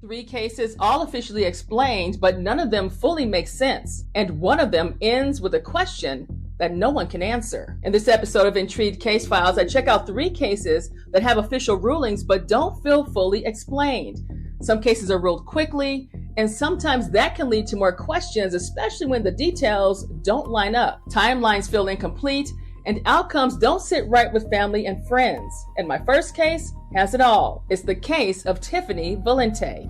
3 cases, all officially explained, but none of them fully make sense. And one of them ends with a question that no one can answer. In this episode of Intrigued Case Files, I check out 3 cases that have official rulings but don't feel fully explained. Some cases are ruled quickly, and sometimes that can lead to more questions, especially when the details don't line up. Timelines feel incomplete, and outcomes don't sit right with family and friends. And my first case has it all. It's the case of Tiffany Valente.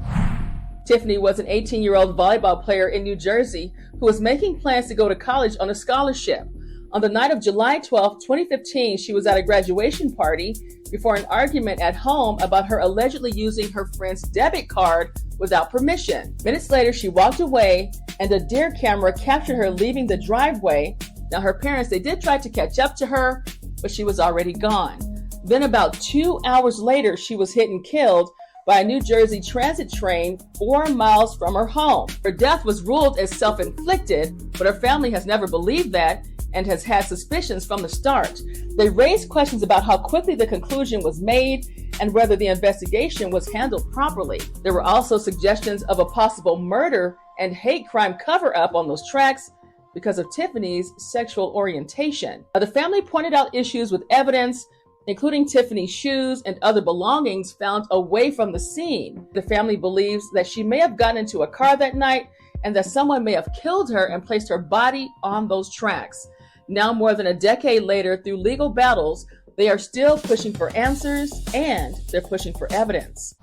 Tiffany was an 18-year-old volleyball player in New Jersey who was making plans to go to college on a scholarship. On the night of July 12, 2015, she was at a graduation party before an argument at home about her allegedly using her friend's debit card without permission. Minutes later, she walked away, and a Deer camera captured her leaving the driveway. Now, her parents, they did try to catch up to her, but she was already gone. Then about 2 hours later, she was hit and killed by a New Jersey transit train 4 miles from her home. Her death was ruled as self-inflicted, but her family has never believed that and has had suspicions from the start. They raised questions about how quickly the conclusion was made and whether the investigation was handled properly. There were also suggestions of a possible murder and hate crime cover-up on those tracks because of Tiffany's sexual orientation. The family pointed out issues with evidence, including Tiffany's shoes and other belongings found away from the scene. The family believes that she may have gotten into a car that night and that someone may have killed her and placed her body on those tracks. Now, more than a decade later, through legal battles, they are still pushing for answers and they're pushing for evidence.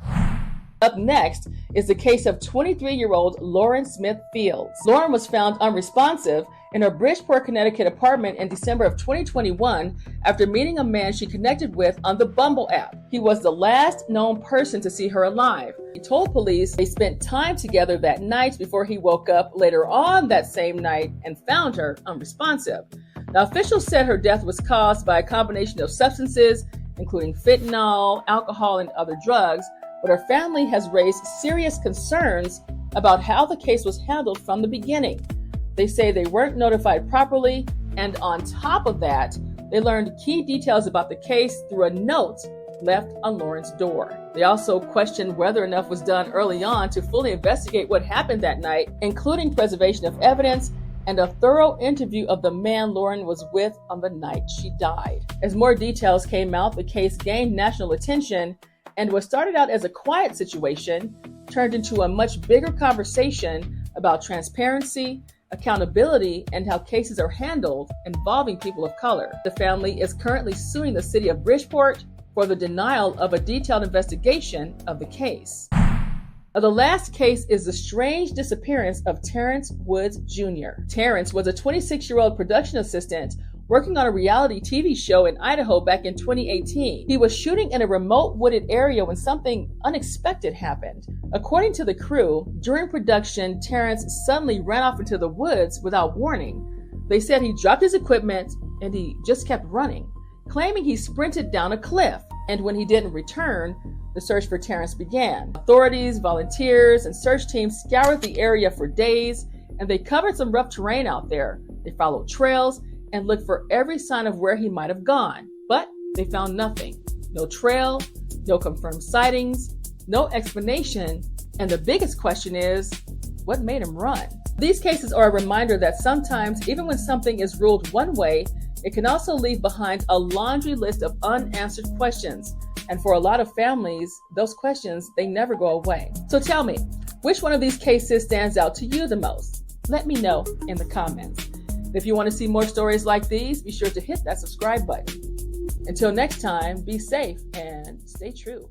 Up next is the case of 23-year-old Lauren Smith Fields. Lauren was found unresponsive in her Bridgeport, Connecticut apartment in December of 2021 after meeting a man she connected with on the Bumble app. He was the last known person to see her alive. He told police they spent time together that night before he woke up later on that same night and found her unresponsive. Now, officials said her death was caused by a combination of substances, including fentanyl, alcohol, and other drugs, but her family has raised serious concerns about how the case was handled from the beginning. They say they weren't notified properly, and on top of that, they learned key details about the case through a note left on Lauren's door. They also questioned whether enough was done early on to fully investigate what happened that night, including preservation of evidence and a thorough interview of the man Lauren was with on the night she died. As more details came out, the case gained national attention, and what started out as a quiet situation turned into a much bigger conversation about transparency, accountability, and how cases are handled involving people of color. The family is currently suing the city of Bridgeport for the denial of a detailed investigation of the case. The last case is the strange disappearance of Terrence Woods Jr. Terrence was a 26-year-old production assistant working on a reality TV show in Idaho back in 2018. He was shooting in a remote wooded area when something unexpected happened. According to the crew, during production, Terrence suddenly ran off into the woods without warning. They said he dropped his equipment and he just kept running, claiming he sprinted down a cliff. And when he didn't return, the search for Terrence began. Authorities, volunteers, and search teams scoured the area for days, and they covered some rough terrain out there. They followed trails and looked for every sign of where he might have gone, but they found nothing. No trail, no confirmed sightings, no explanation, and the biggest question is, what made him run? These cases are a reminder that sometimes, even when something is ruled one way, it can also leave behind a laundry list of unanswered questions. And for a lot of families, those questions, they never go away. So tell me, which one of these cases stands out to you the most? Let me know in the comments. If you want to see more stories like these, be sure to hit that subscribe button. Until next time, be safe and stay true.